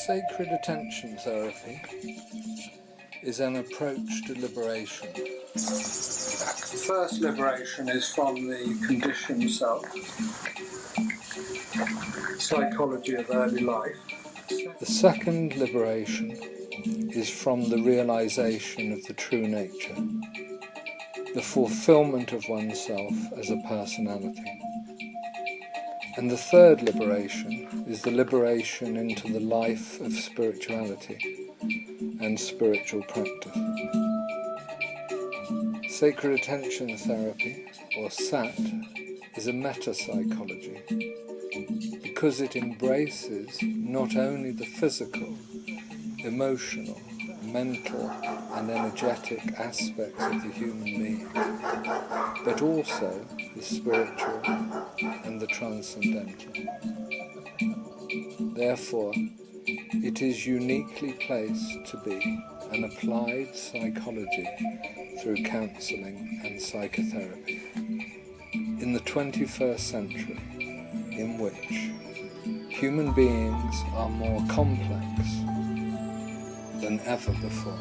Sacred attention therapy is an approach to liberation. The first liberation is from the conditioned self, psychology of early life. The second liberation is from the realization of the true nature, the fulfillment of oneself as a personality. And the third liberation is the liberation into the life of spirituality and spiritual practice. Sacred attention therapy, or SAT, is a meta-psychology because it embraces not only the physical, emotional, mental and energetic aspects of the human being, but also the spiritual and the transcendental. Therefore, it is uniquely placed to be an applied psychology through counselling and psychotherapy in the 21st century, in which human beings are more complex than ever before.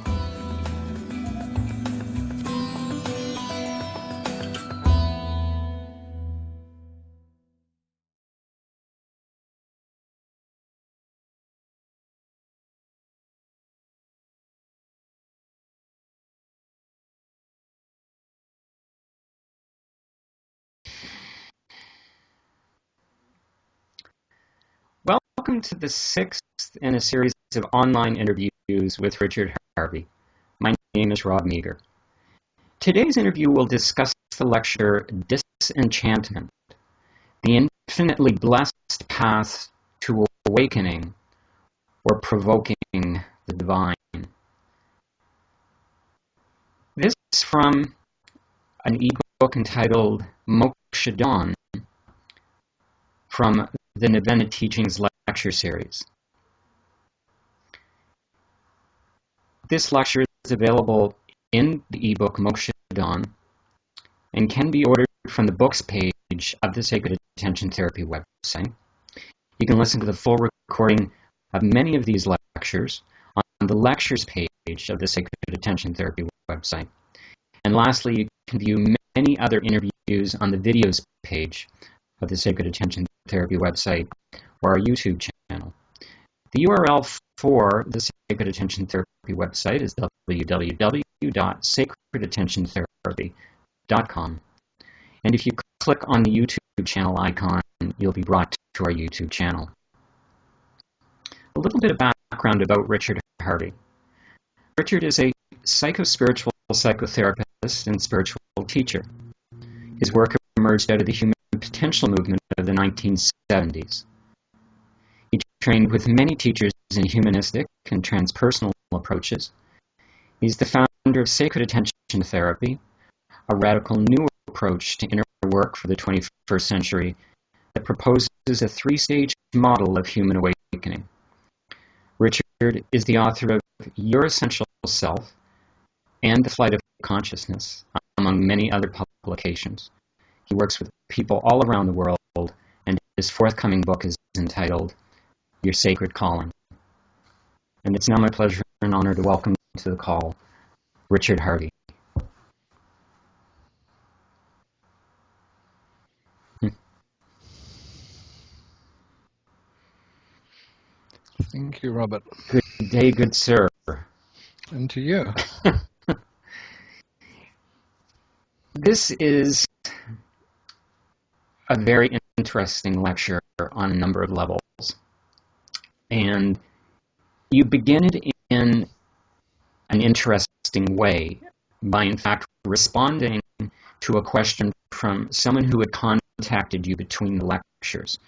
Welcome to the sixth in a series of online interviews with Richard Harvey. My name is Rob Meager. Today's interview will discuss the lecture Disenchantment, the infinitely blessed path to awakening or provoking the divine. This is from an e-book entitled Moksha Dawn from the Novena Teachings lecture series. This lecture is available in the ebook Moksha Dawn and can be ordered from the books page of the Sacred Attention Therapy website. You can listen to the full recording of many of these lectures on the lectures page of the Sacred Attention Therapy website. And lastly, you can view many other interviews on the videos page of the Sacred Attention Therapy website or our YouTube channel. The URL for the Sacred Attention Therapy website is www.sacredattentiontherapy.com. And if you click on the YouTube channel icon, you'll be brought to our YouTube channel. A little bit of background about Richard Harvey. Richard is a psychospiritual psychotherapist and spiritual teacher. His work emerged out of the human potential movement of the 1970s. He trained with many teachers in humanistic and transpersonal approaches. He's the founder of Sacred Attention Therapy, a radical new approach to inner work for the 21st century that proposes a three-stage model of human awakening. Richard is the author of Your Essential Self and The Flight of Consciousness, among many other publications. He works with people all around the world, and his forthcoming book is entitled Your Sacred Calling. And it's now my pleasure and honor to welcome to the call Richard Harvey. Thank you, Robert. Good day, good sir. And to you. This is a very interesting lecture on a number of levels. And you begin it in an interesting way by, in fact, responding to a question from someone who had contacted you between the lectures.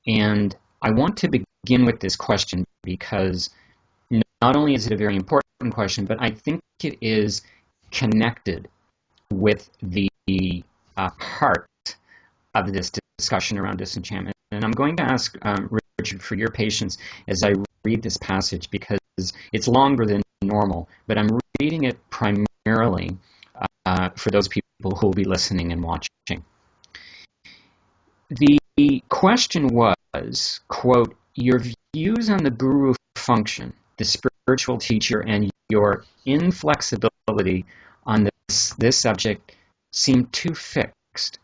And I want to begin with this question because not only is it a very important question, but I think it is connected with the heart of this discussion around disenchantment. And I'm going to ask Richard for your patience as I read this passage because it's longer than normal, but I'm reading it primarily for those people who will be listening and watching. The question was, quote, your views on the guru function, the spiritual teacher, and your inflexibility on this subject seem too fixed.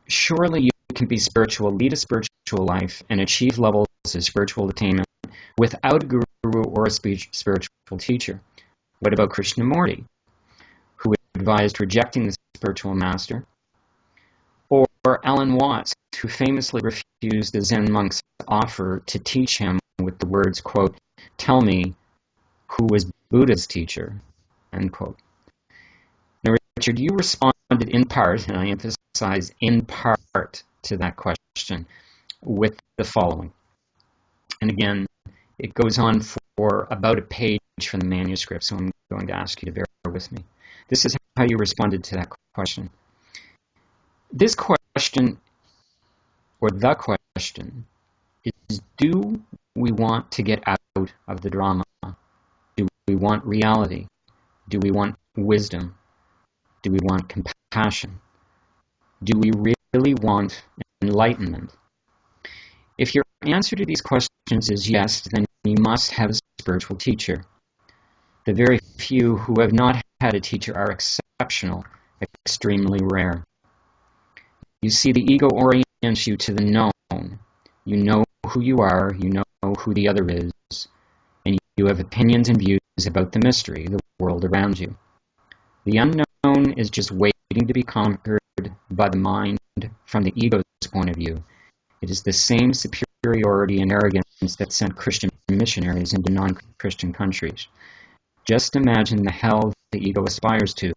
Surely you can be spiritual, lead a spiritual life, and achieve levels of spiritual attainment without a guru or a spiritual teacher. What about Krishnamurti, who advised rejecting the spiritual master? Or Alan Watts, who famously refused the Zen monk's offer to teach him with the words, quote, "Tell me who was Buddha's teacher," end quote. Now, Richard, you responded in part, and I emphasize in part, to that question with the following. And again, it goes on for about a page from the manuscript, so I'm going to ask you to bear with me. This is how you responded to that question. This question, or the question, is, do we want to get out of the drama? Do we want reality? Do we want wisdom? Do we want compassion? Do we really want enlightenment? If your answer to these questions is yes, then you must have a spiritual teacher. The very few who have not had a teacher are exceptional, extremely rare. You see, the ego orients you to the known. You know who you are, you know who the other is, and you have opinions and views about the mystery, the world around you. The unknown is just waiting to be conquered by the mind from the ego's point of view. It is the same superiority and arrogance that sent Christian missionaries into non-Christian countries. Just imagine the hell the ego aspires to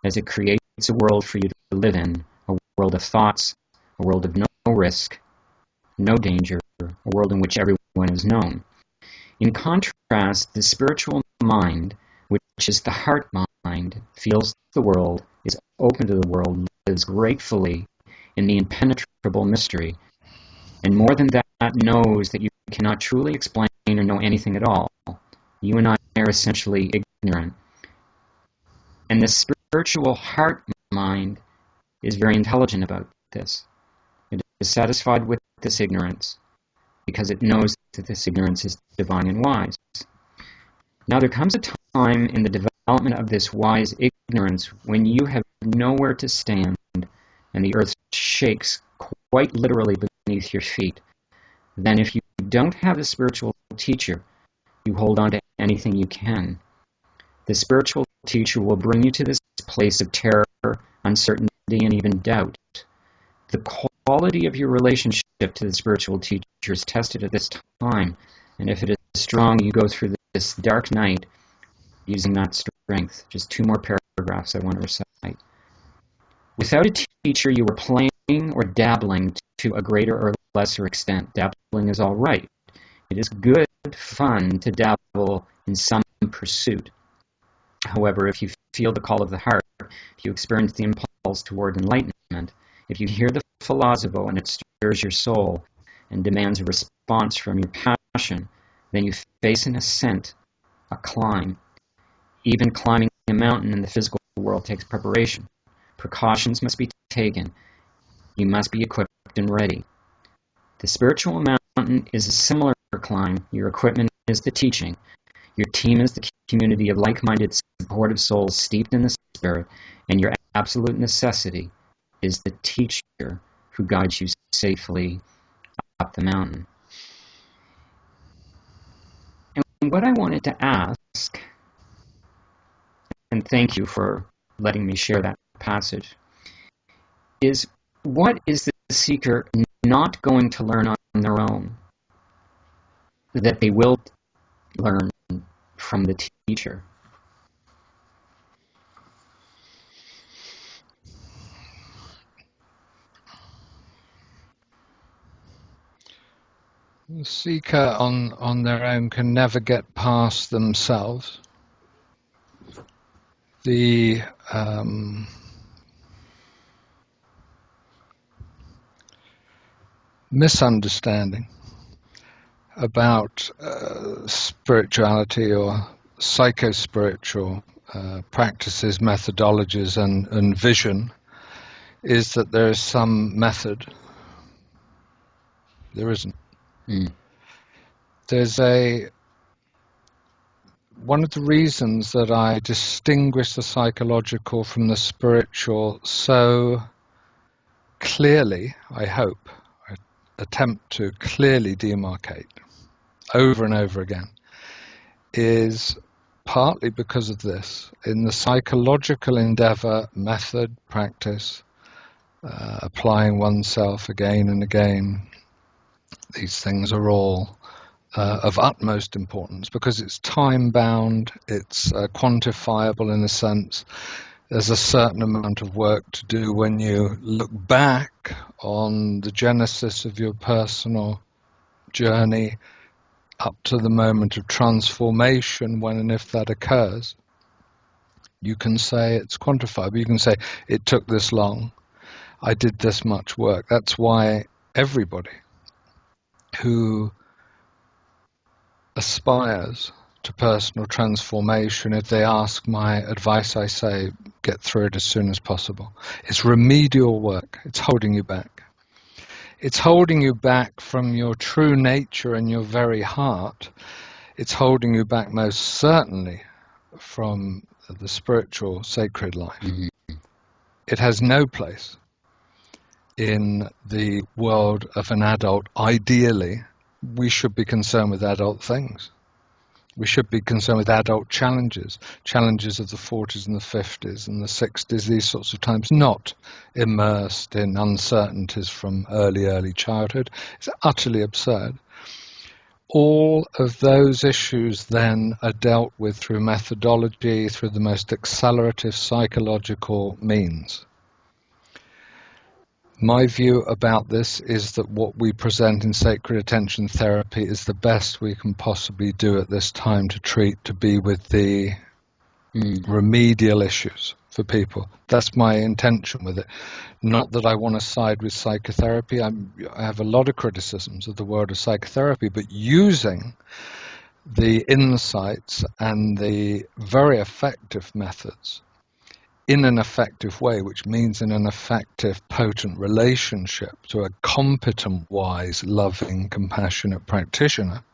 as it creates a world for you to live in, a world of thoughts, a world of no risk, no danger, a world in which everyone is known. In contrast, the spiritual mind, which is the heart mind, feels the world, is open to the world, lives gratefully in the impenetrable mystery, and more than that, knows that you cannot truly explain or know anything at all. You and I are essentially ignorant. And the spiritual heart mind is very intelligent about this. It is satisfied with this ignorance because it knows that this ignorance is divine and wise. Now there comes a time in the development of this wise ignorance when you have nowhere to stand and the earth shakes quite literally beneath your feet. Then if you don't have a spiritual teacher, you hold on to anything you can. The spiritual teacher will bring you to this place of terror, uncertainty, and even doubt. The quality of your relationship to the spiritual teacher is tested at this time, and if it is strong, you go through this dark night using that strength. Just 2 more paragraphs I want to recite. Without a teacher, you are playing or dabbling to a greater or lesser extent. Dabbling is all right. It is good fun to dabble in some pursuit. However, if you feel the call of the heart, if you experience the impulse toward enlightenment, if you hear the philosopho and it stirs your soul and demands a response from your passion, then you face an ascent, a climb. Even climbing a mountain in the physical world takes preparation. Precautions must be taken. You must be equipped and ready. The spiritual mountain is a similar climb. Your equipment is the teaching. Your team is the community of like-minded, supportive souls steeped in the Spirit, and your absolute necessity is the teacher who guides you safely up the mountain. And what I wanted to ask, and thank you for letting me share that passage, is what is the seeker not going to learn on their own that they will learn from the teacher? The seeker on their own can never get past themselves. The misunderstanding about spirituality or psycho-spiritual practices, methodologies, and vision is that there is some method. There isn't. one of the reasons that I distinguish the psychological from the spiritual so clearly, I hope, I attempt to clearly demarcate over and over again, is partly because of this. In the psychological endeavor, method, practice, applying oneself again and again, these things are all of utmost importance because it's time-bound, it's quantifiable in a sense. There's a certain amount of work to do when you look back on the genesis of your personal journey up to the moment of transformation, when and if that occurs. You can say it's quantifiable. You can say it took this long. I did this much work. That's why everybody who aspires to personal transformation, if they ask my advice, I say, get through it as soon as possible. It's remedial work. It's holding you back. It's holding you back from your true nature and your very heart. It's holding you back most certainly from the spiritual sacred life. Mm-hmm. It has no place in the world of an adult. Ideally, we should be concerned with adult things. We should be concerned with adult challenges of the 40s and the 50s and the 60s, these sorts of times, not immersed in uncertainties from early childhood. It's utterly absurd. All of those issues then are dealt with through methodology, through the most accelerative psychological means. My view about this is that what we present in sacred attention therapy is the best we can possibly do at this time to be with the remedial issues for people. That's my intention with it. Not that I want to side with psychotherapy. I have a lot of criticisms of the world of psychotherapy, but using the insights and the very effective methods in an effective way, which means in an effective, potent relationship to a competent, wise, loving, compassionate practitioner.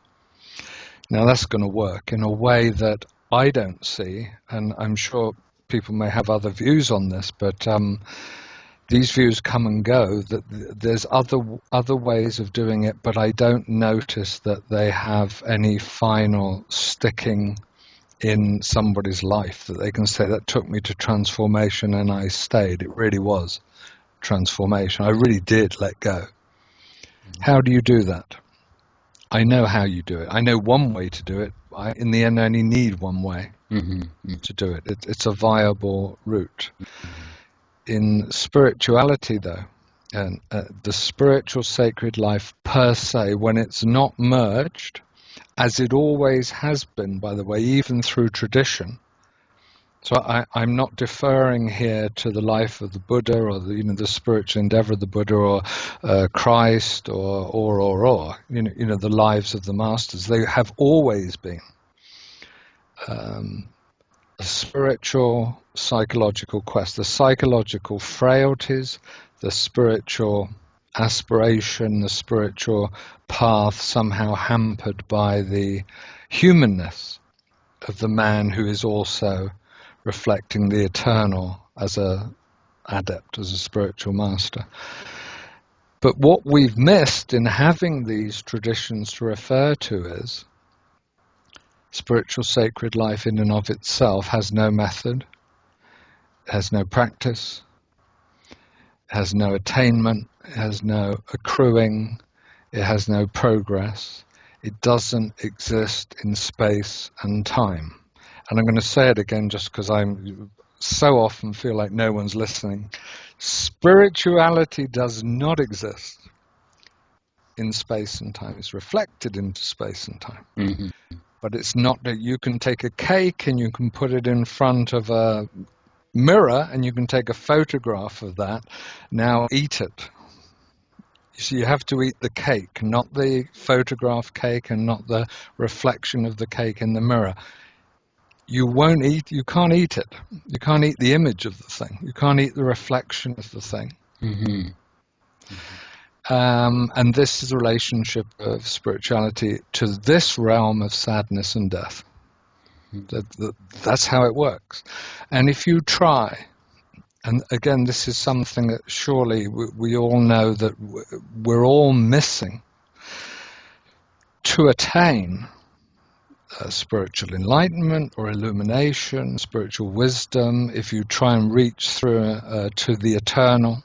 Now that's going to work in a way that I don't see, and I'm sure people may have other views on this, but these views come and go, that there's other ways of doing it, but I don't notice that they have any final sticking in somebody's life that they can say that took me to transformation and I stayed. It really was transformation. I really did let go. How do you do that? I know how you do it. I know one way to do it. I, in the end, only need one way to do it. It's a viable route. In spirituality, though, and the spiritual sacred life per se, when it's not merged, as it always has been, by the way, even through tradition. So I'm not deferring here to the life of the Buddha or the spiritual endeavor of the Buddha or Christ or the lives of the masters. They have always been a spiritual psychological quest, the psychological frailties, the spiritual aspiration, the spiritual path somehow hampered by the humanness of the man who is also reflecting the eternal as a adept, as a spiritual master. But what we've missed in having these traditions to refer to is spiritual sacred life in and of itself has no method, has no practice, has no attainment, it has no accruing, it has no progress. It doesn't exist in space and time. And I'm going to say it again just because I so often feel like no one's listening. Spirituality does not exist in space and time. It's reflected into space and time. Mm-hmm. But it's not that you can take a cake and you can put it in front of a mirror and you can take a photograph of that. Now eat it. You see, you have to eat the cake, not the photograph cake and not the reflection of the cake in the mirror. You can't eat it. You can't eat the image of the thing. You can't eat the reflection of the thing. Mm-hmm. Mm-hmm. And this is the relationship of spirituality to this realm of sadness and death. That's how it works. And if you try, and again, this is something that surely we all know that we're all missing to attain spiritual enlightenment or illumination, spiritual wisdom. If you try and reach through to the eternal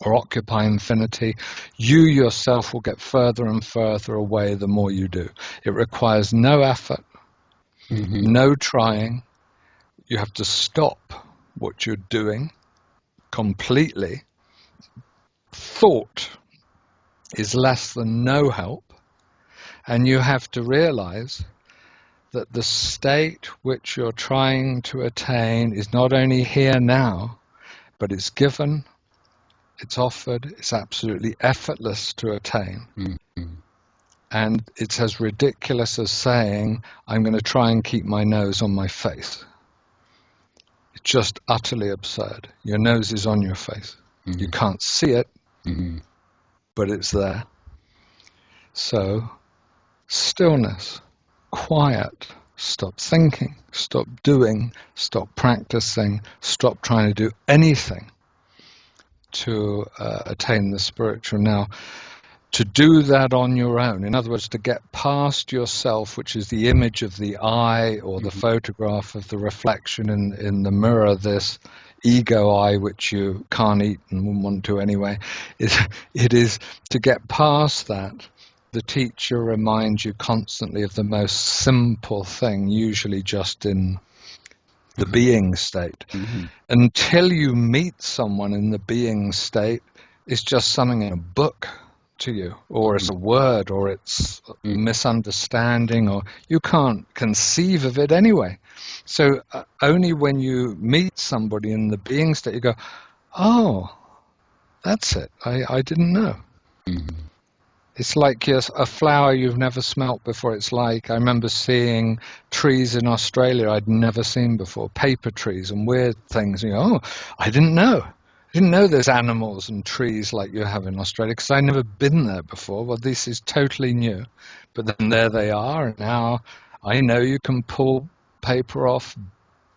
or occupy infinity, you yourself will get further and further away the more you do. It requires no effort, no trying. You have to stop what you're doing completely. Thought is less than no help, and you have to realize that the state which you're trying to attain is not only here now, but it's given, it's offered, it's absolutely effortless to attain. And it's as ridiculous as saying, I'm going to try and keep my nose on my face. It's just utterly absurd. Your nose is on your face. You can't see it, but it's there. So, stillness, quiet, stop thinking, stop doing, stop practicing, stop trying to do anything to attain the spiritual. Now, to do that on your own, in other words, to get past yourself, which is the image of the eye or the photograph of the reflection in the mirror, this ego eye, which you can't eat and wouldn't want to anyway, it is to get past that. The teacher reminds you constantly of the most simple thing, usually just in the being state. Until you meet someone in the being state, it's just something in a book to you, or it's a word, or it's a misunderstanding, or you can't conceive of it anyway. So only when you meet somebody in the being state, you go, oh, that's it. I didn't know. It's like a flower you've never smelt before. It's like, I remember seeing trees in Australia I'd never seen before, paper trees and weird things. And you go, oh, I didn't know. I didn't know there's animals and trees like you have in Australia because I'd never been there before. Well, this is totally new. But then there they are. And now I know you can pull paper off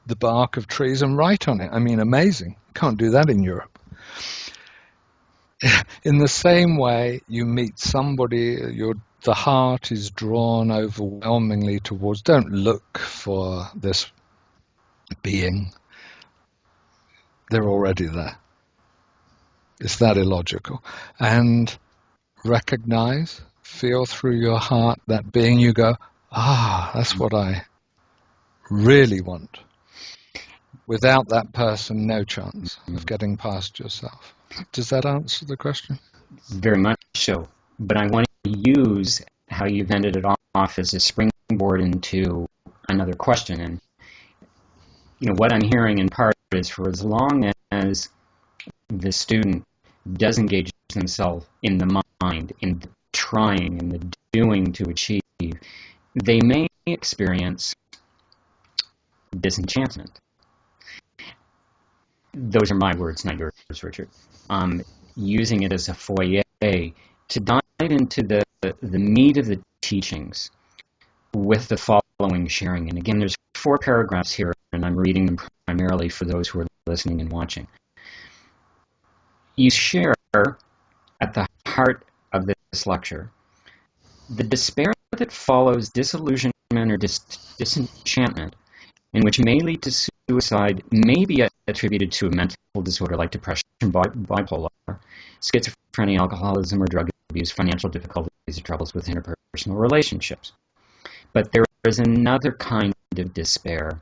the bark of trees and write on it. I mean, amazing. Can't do that in Europe. In the same way, you meet somebody, the heart is drawn overwhelmingly towards. Don't look for this being. They're already there. It's that illogical. And recognize, feel through your heart that being. You go, that's what I really want. Without that person, no chance of getting past yourself. Does that answer the question? Very much so. But I want to use how you've ended it off as a springboard into another question. And what I'm hearing in part is, for as long as the student does engage themselves in the mind, in the trying and the doing to achieve, they may experience disenchantment. Those are my words, not yours, Richard. Using it as a foyer to dive into the meat of the teachings with the following sharing. And again, there's 4 paragraphs here, and I'm reading them primarily for those who are listening and watching. You share at the heart of this lecture the despair that follows disillusionment or disenchantment, and which may lead to suicide, may be attributed to a mental disorder like depression, bipolar, schizophrenia, alcoholism, or drug abuse, financial difficulties, or troubles with interpersonal relationships. But there is another kind of despair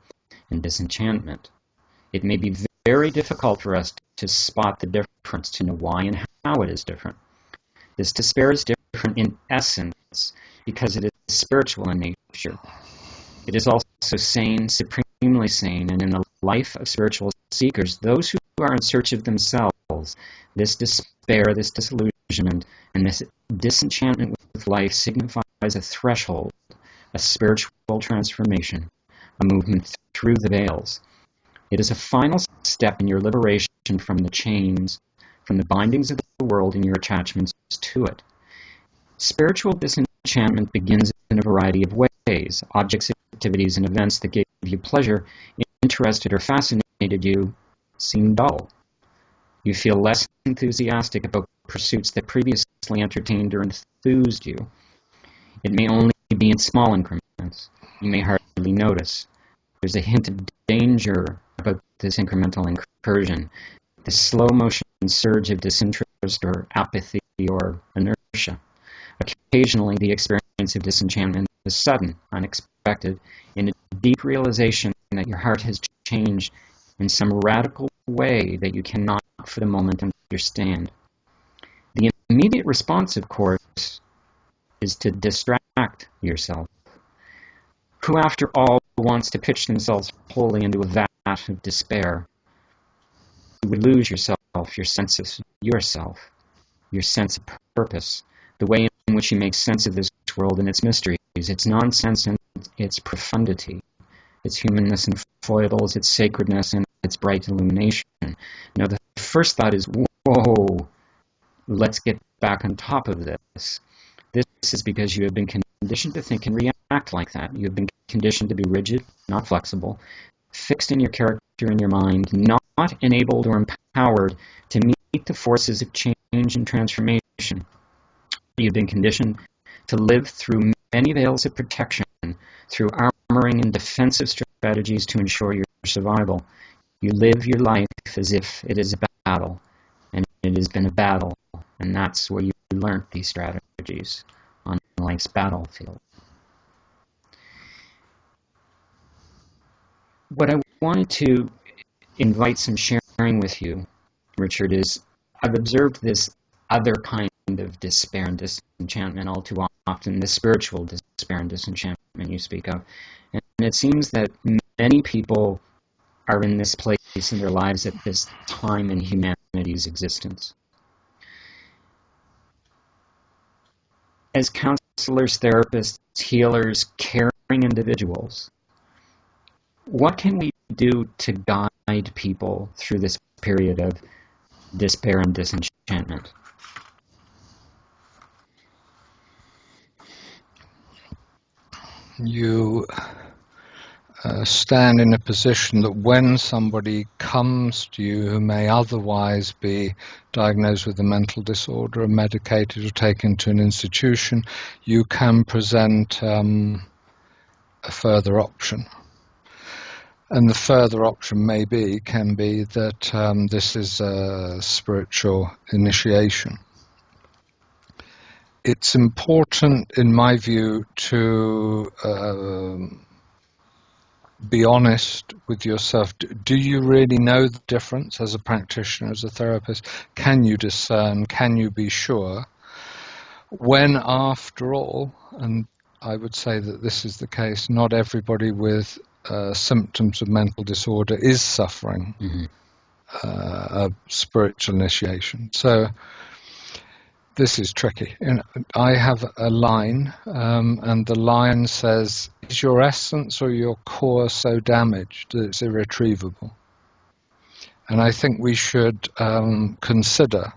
and disenchantment. It may be very difficult for us to spot the difference, to know why and how it is different. This despair is different in essence because it is spiritual in nature. It is also sane, supremely sane, and in the life of spiritual seekers, those who are in search of themselves, this despair, this disillusionment, and this disenchantment with life signifies a threshold, a spiritual transformation, a movement through the veils. It is a final step in your liberation from the chains, from the bindings of world and your attachments to it. Spiritual disenchantment begins in a variety of ways. Objects, activities, and events that gave you pleasure, interested, or fascinated you seem dull. You feel less enthusiastic about pursuits that previously entertained or enthused you. It may only be in small increments. You may hardly notice. There's a hint of danger about this incremental incursion, the slow motion surge of disinterest or apathy or inertia. Occasionally, the experience of disenchantment is sudden, unexpected, in a deep realization that your heart has changed in some radical way that you cannot for the moment understand. The immediate response, of course, is to distract yourself. Who, after all, wants to pitch themselves wholly into a vat of despair? You would lose yourself, your sense of yourself, your sense of purpose, the way in which you make sense of this world and its mysteries, its nonsense and its profundity, its humanness and foibles, its sacredness and its bright illumination. Now, the first thought is, whoa, let's get back on top of this. This is because you have been conditioned to think and react like that. You have been conditioned to be rigid, not flexible, fixed in your character and your mind, not enabled or empowered to meet the forces of change and transformation. You've been conditioned to live through many veils of protection, through armoring and defensive strategies to ensure your survival. You live your life as if it is a battle, and it has been a battle, and that's where you learned these strategies, on life's battlefield. What I wanted to invite some sharing with you, Richard, is I've observed this other kind of despair and disenchantment all too often, the spiritual despair and disenchantment you speak of. And it seems that many people are in this place in their lives at this time in humanity's existence. As counselors, therapists, healers, caring individuals, what can we do to guide people through this period of despair and disenchantment? You stand in a position that when somebody comes to you who may otherwise be diagnosed with a mental disorder or medicated or taken to an institution, you can present a further option. And the further option can be that this is a spiritual initiation. It's important, in my view, to be honest with yourself. Do you really know the difference as a practitioner, as a therapist? Can you discern? Can you be sure? When, after all, and I would say that this is the case, not everybody with symptoms of mental disorder is suffering a spiritual initiation. So this is tricky. I have a line, and the line says, is your essence or your core so damaged that it's irretrievable? And I think we should consider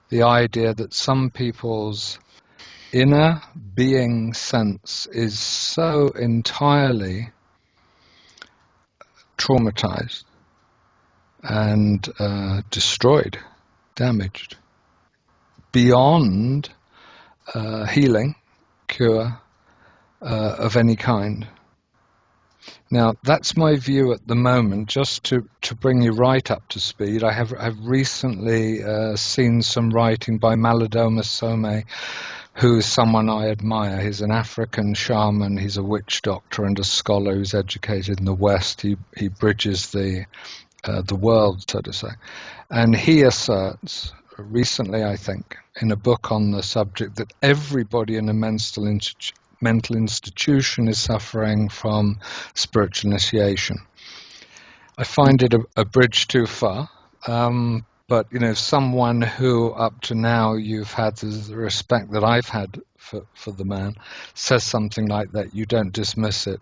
the idea that some people's inner being sense is so entirely traumatized and destroyed, damaged, beyond healing, cure of any kind. Now, that's my view at the moment. Just to bring you right up to speed, I've recently seen some writing by Malidoma Somé, who is someone I admire. He's an African shaman, he's a witch doctor and a scholar who's educated in the West. He bridges the world, so to say. And he asserts, recently I think, in a book on the subject, that everybody in a mental institution is suffering from spiritual initiation. I find it a bridge too far, but someone who up to now you've had the respect that I've had for the man says something like that, you don't dismiss it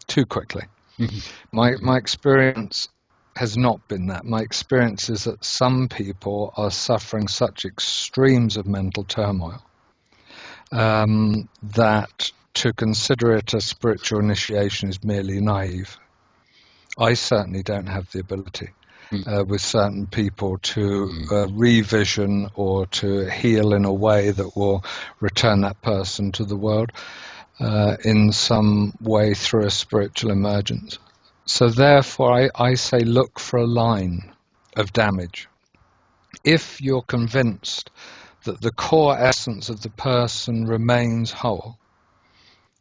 too quickly. Mm-hmm. My experience has not been that. My experience is that some people are suffering such extremes of mental turmoil that to consider it a spiritual initiation is merely naive. I certainly don't have the ability with certain people to revision or to heal in a way that will return that person to the world in some way through a spiritual emergence. So therefore I say look for a line of damage. If you're convinced that the core essence of the person remains whole,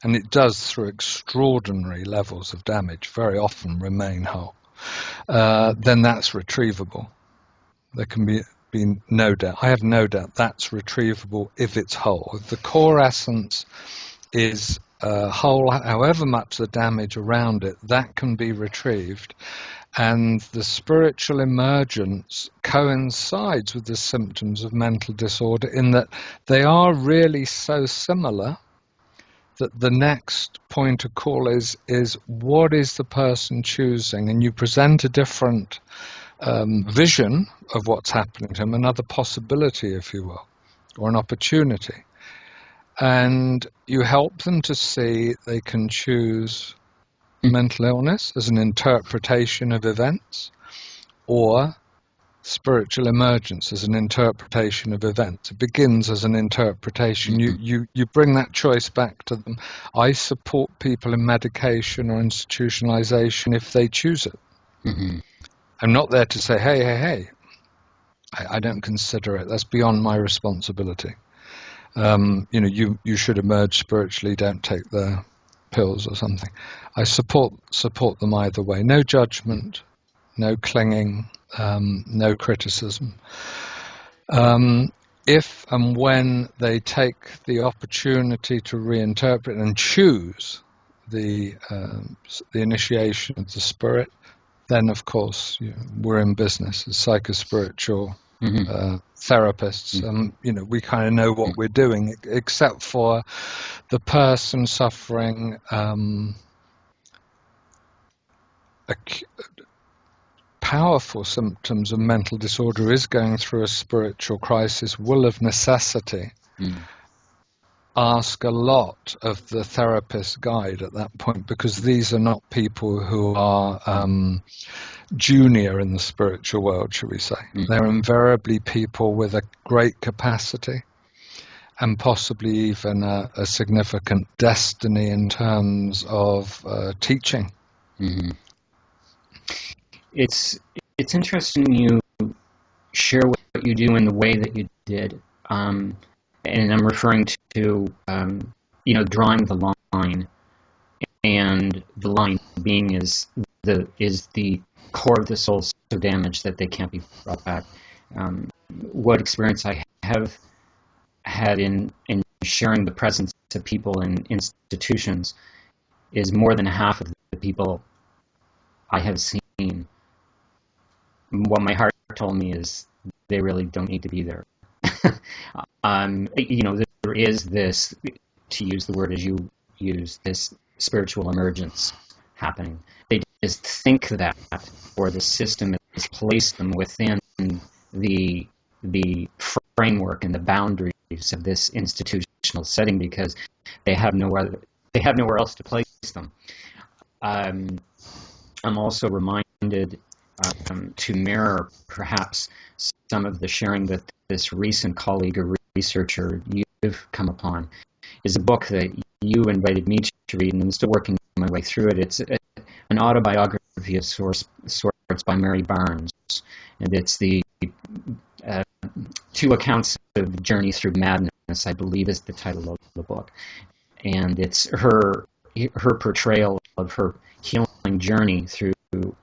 and it does through extraordinary levels of damage, very often remain whole, then that's retrievable. There can be no doubt. I have no doubt that's retrievable if it's whole. If the core essence is whole, however much the damage around it, that can be retrieved. And the spiritual emergence coincides with the symptoms of mental disorder in that they are really so similar that the next point of call is what is the person choosing? And you present a different vision of what's happening to him, another possibility, if you will, or an opportunity. And you help them to see they can choose mental illness as an interpretation of events, or spiritual emergence as an interpretation of events. It begins as an interpretation. You bring that choice back to them. I support people in medication or institutionalization if they choose it. I'm not there to say, hey, I don't consider it. That's beyond my responsibility. You should emerge spiritually, don't take the pills or something. I support them either way. No judgment, no clinging, no criticism. If and when they take the opportunity to reinterpret and choose the initiation of the spirit, then of course we're in business as psychospiritual therapists. We kind of know what we're doing, except for the person suffering powerful symptoms of mental disorder is going through a spiritual crisis, will of necessity ask a lot of the therapist guide at that point, because these are not people who are junior in the spiritual world, shall we say. They're invariably people with a great capacity and possibly even a significant destiny in terms of teaching. It's interesting you share what you do in the way that you did, and I'm referring to drawing the line, and the line being is the core of the soul so damaged that they can't be brought back. What experience I have had in sharing the presence of people in institutions is more than half of the people I have seen. What my heart told me is they really don't need to be there. There is this, to use the word as you use, this spiritual emergence happening. They just think that, or the system has placed them within the framework and the boundaries of this institutional setting because they have nowhere else to place them. I'm also reminded to mirror perhaps some of the sharing that this recent colleague or researcher you've come upon is a book that you invited me to read, and I'm still working my way through it. It's an autobiography of sorts by Mary Barnes, and it's the two accounts of Journey Through Madness, I believe is the title of the book. And it's her portrayal of her healing journey through,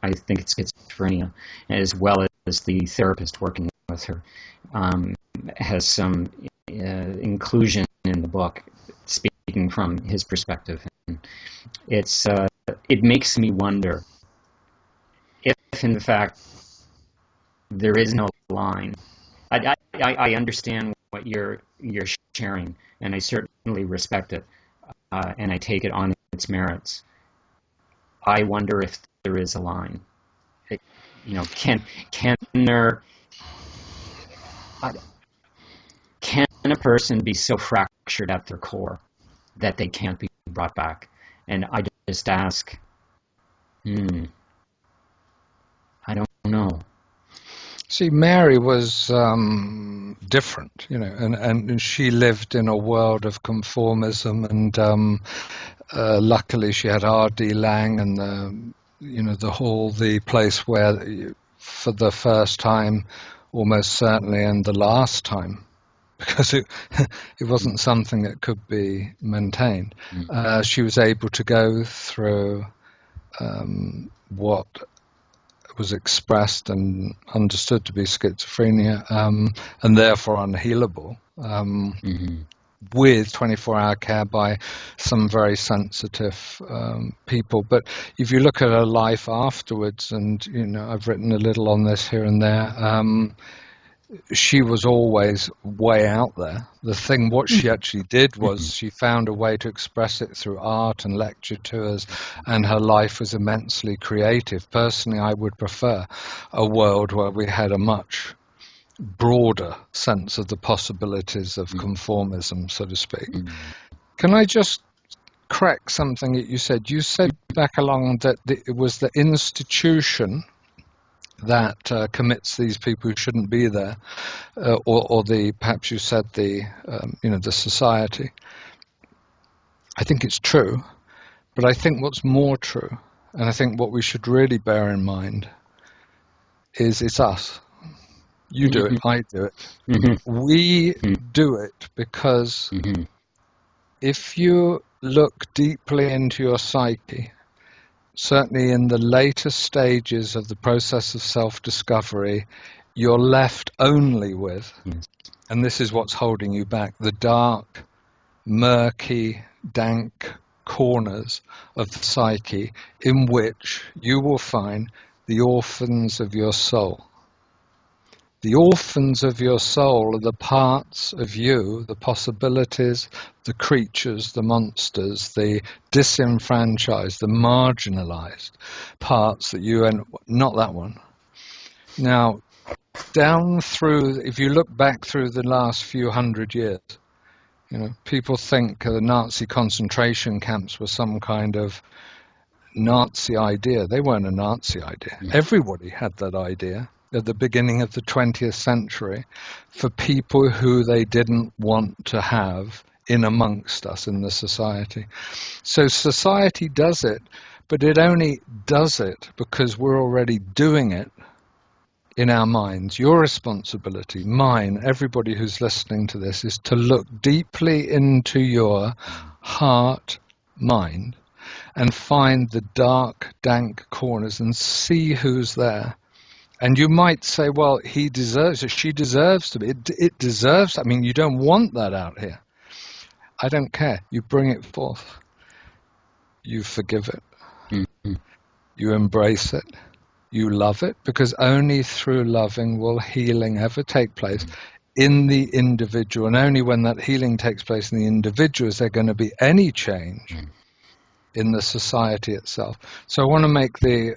I think it's schizophrenia, as well as the therapist working with her, has some inclusion in the book, speaking from his perspective. And it makes me wonder if, in fact, there is no line. I understand what you're sharing, and I certainly respect it, and I take it on its merits. I wonder if there is a line. can there can a person be so fractured at their core that they can't be brought back? And I just ask, I don't know. See, Mary was different, and she lived in a world of conformism, and luckily she had R.D. Laing and the place where, for the first time, almost certainly, and the last time, because it wasn't something that could be maintained. She was able to go through what was expressed and understood to be schizophrenia, and therefore unhealable, with 24-hour care by some very sensitive people. But if you look at her life afterwards, and I've written a little on this here and there, she was always way out there. What she actually did was she found a way to express it through art and lecture tours, and her life was immensely creative. Personally, I would prefer a world where we had a much broader sense of the possibilities of conformism, so to speak. Can I just correct something that you said? You said back along that it was the institution that commits these people who shouldn't be there, or perhaps you said the society. I think it's true, but I think what's more true, and I think what we should really bear in mind, is it's us. You do it, I do it. We do it because if you look deeply into your psyche, certainly in the later stages of the process of self-discovery, you're left only with, and this is what's holding you back, the dark, murky, dank corners of the psyche in which you will find the orphans of your soul. The orphans of your soul are the parts of you, the possibilities, the creatures, the monsters, the disenfranchised, the marginalized parts that you, and not that one. Now, down through, if you look back through the last few hundred years, people think the Nazi concentration camps were some kind of Nazi idea. They weren't a Nazi idea. Everybody had that idea at the beginning of the 20th century for people who they didn't want to have in amongst us in the society. So society does it, but it only does it because we're already doing it in our minds. Your responsibility, mine, everybody who's listening to this, is to look deeply into your heart, mind, and find the dark, dank corners and see who's there. And you might say, well, he deserves it, she deserves to be. It deserves, you don't want that out here. I don't care. You bring it forth. You forgive it. You embrace it. You love it, because only through loving will healing ever take place in the individual. And only when that healing takes place in the individual is there going to be any change in the society itself. So I want to make the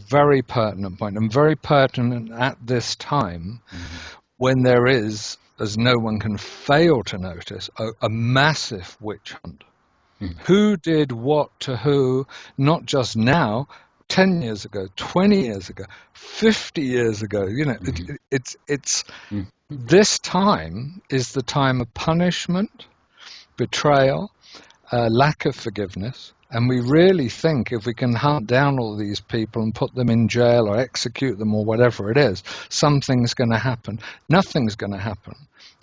very pertinent point, and very pertinent at this time, when there is, as no one can fail to notice, a massive witch hunt. Who did what to who, not just now, 10 years ago, 20 years ago, 50 years ago. It's this time is the time of punishment, betrayal, lack of forgiveness. And we really think if we can hunt down all these people and put them in jail or execute them or whatever it is, something's going to happen. Nothing's going to happen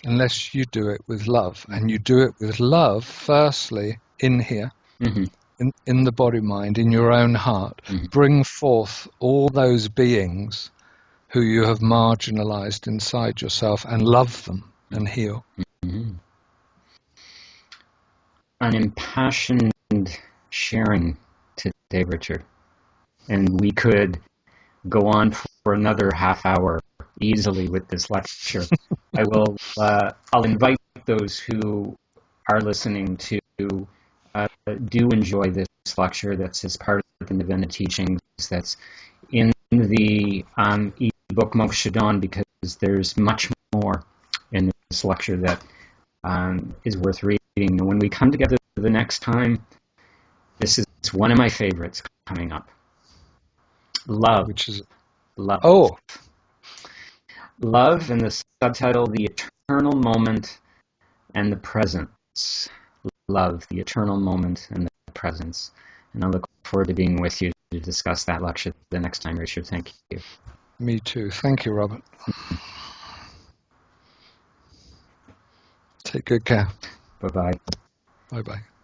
unless you do it with love. And you do it with love, firstly, in here, in the body, mind, in your own heart. Bring forth all those beings who you have marginalized inside yourself and love them and heal. An impassioned sharing today, Richard, and we could go on for another half hour easily with this lecture. I'll invite those who are listening to do enjoy this lecture that's as part of the Novena teachings, that's in the ebook Moksha Dawn because there's much more in this lecture that is worth reading. And when we come together the next time, this is one of my favorites coming up. Love. Which is Love. oh, Love, and the subtitle, The Eternal Moment and the Presence. Love, the eternal moment and the presence. And I look forward to being with you to discuss that lecture the next time, Richard. Thank you. me too. Thank you, Robert. Take good care. Bye-bye. Bye-bye.